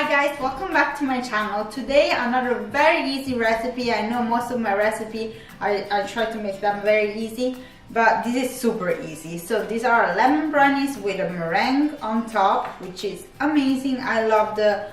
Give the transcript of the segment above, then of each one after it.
Hi guys, welcome back to my channel. Today another very easy recipe. I know most of my recipe I try to make them very easy, but this is super easy. So these are lemon brownies with a meringue on top, which is amazing. I love the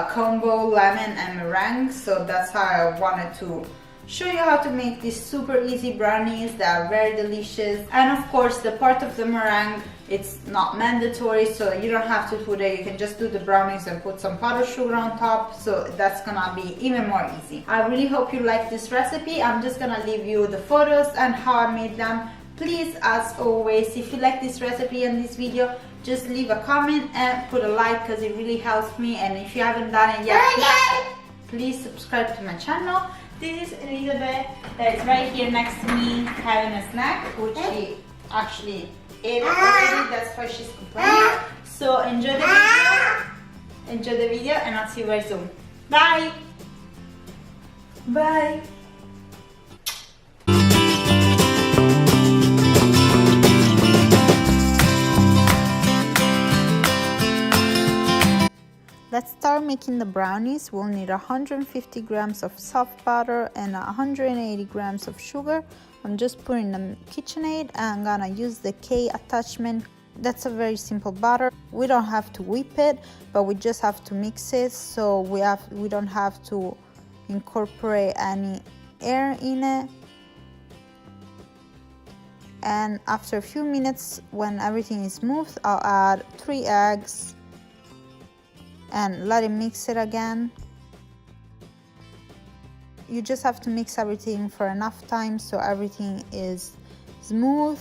combo lemon and meringue, so that's how I wanted to show you how to make these super easy brownies that are very delicious. And of course the part of the meringue, it's not mandatory, so you don't have to put it. You can just do the brownies and put some powdered sugar on top, so that's gonna be even more easy. I really hope you like this recipe. I'm just gonna leave you the photos and how I made them. Please, as always, if you like this recipe and this video, just leave a comment and put a like because it really helps me. And if you haven't done it yet, please subscribe to my channel. This is Elizabeth that is right here next to me having a snack, which she actually ate already, that's why she's complaining. So enjoy the video and I'll see you very soon. Bye! Bye! Let's start making the brownies. We'll need 150 grams of soft butter and 180 grams of sugar. I'm just putting the KitchenAid and I'm gonna use the K attachment. That's a very simple butter. We don't have to whip it, but we just have to mix it, so we don't have to incorporate any air in it. And after a few minutes, when everything is smooth, I'll add 3 eggs and let it mix it again. You just have to mix everything for enough time so everything is smooth.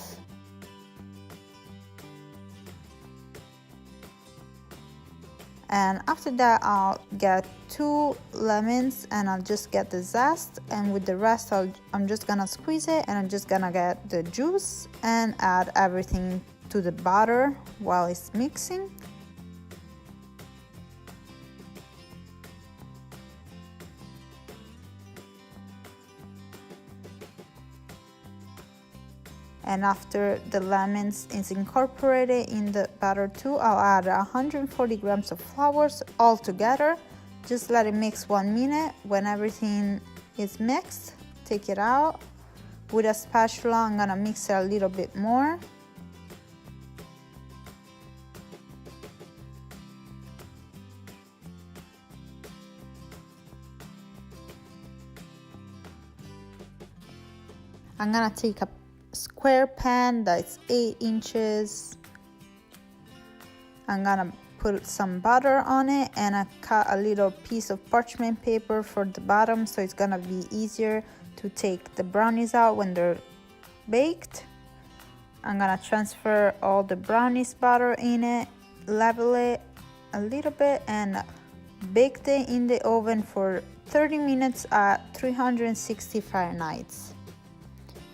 And after that, I'll get 2 lemons and I'll just get the zest, and with the rest I'm just gonna squeeze it and I'm just gonna get the juice and add everything to the butter while it's mixing. And after the lemons is incorporated in the batter too, I'll add 140 grams of flours all together. Just let it mix 1 minute. When everything is mixed, take it out. With a spatula, I'm gonna mix it a little bit more. I'm gonna take a square pan that's 8 inches. I'm gonna put some butter on it and I cut a little piece of parchment paper for the bottom, so it's gonna be easier to take the brownies out when they're baked. I'm gonna transfer all the brownies batter in it, level it a little bit and bake it in the oven for 30 minutes at 360 Fahrenheit.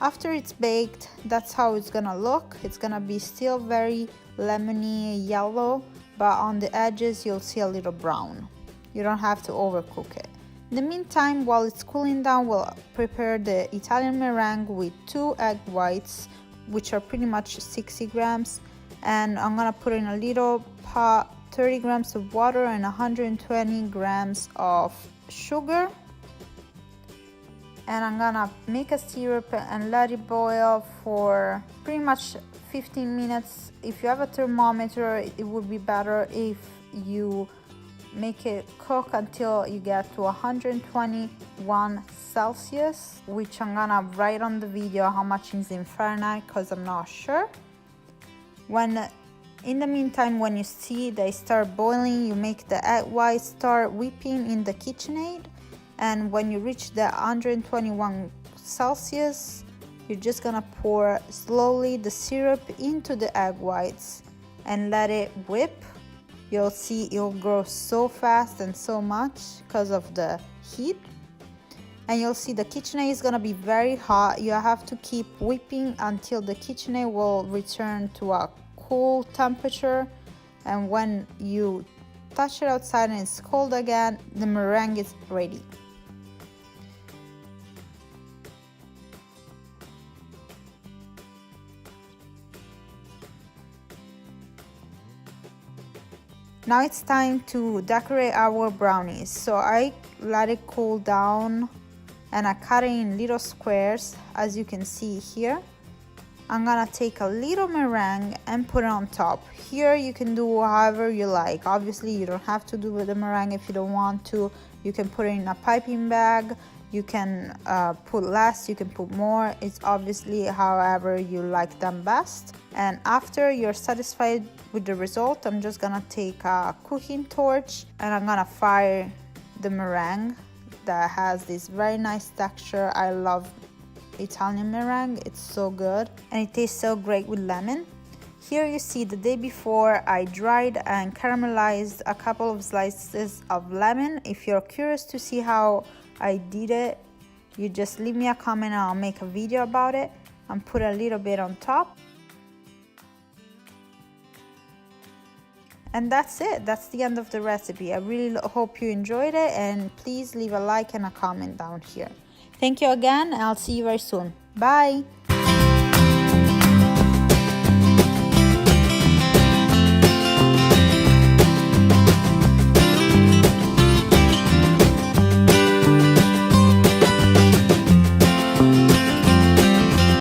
After it's baked, that's how it's gonna look. It's gonna be still very lemony yellow, but on the edges you'll see a little brown. You don't have to overcook it. In the meantime, while it's cooling down, we'll prepare the Italian meringue with 2 egg whites, which are pretty much 60 grams. And I'm gonna put in a little pot 30 grams of water and 120 grams of sugar. And I'm gonna make a syrup and let it boil for pretty much 15 minutes. If you have a thermometer, it would be better if you make it cook until you get to 121 Celsius, which I'm gonna write on the video how much is in Fahrenheit because I'm not sure. In the meantime, when you see they start boiling, you make the egg whites start whipping in the KitchenAid. And when you reach the 121 Celsius, you're just gonna pour slowly the syrup into the egg whites and let it whip. You'll see it'll grow so fast and so much because of the heat. And you'll see the KitchenAid is gonna be very hot. You have to keep whipping until the KitchenAid will return to a cool temperature. And when you touch it outside and it's cold again, the meringue is ready. Now it's time to decorate our brownies. So I let it cool down and I cut it in little squares, as you can see here. I'm gonna take a little meringue and put it on top. Here you can do however you like. Obviously you don't have to do with the meringue if you don't want to. You can put it in a piping bag. You can put less, you can put more. It's obviously however you like them best. And after you're satisfied with the result, I'm just gonna take a cooking torch and I'm gonna fire the meringue that has this very nice texture. I love Italian meringue, it's so good and it tastes so great with lemon. Here you see the day before I dried and caramelized a couple of slices of lemon. If you're curious to see how I did it, you just leave me a comment and I'll make a video about it and put a little bit on top. And that's it, that's the end of the recipe. I really hope you enjoyed it and please leave a like and a comment down here. Thank you again and I'll see you very soon. Bye!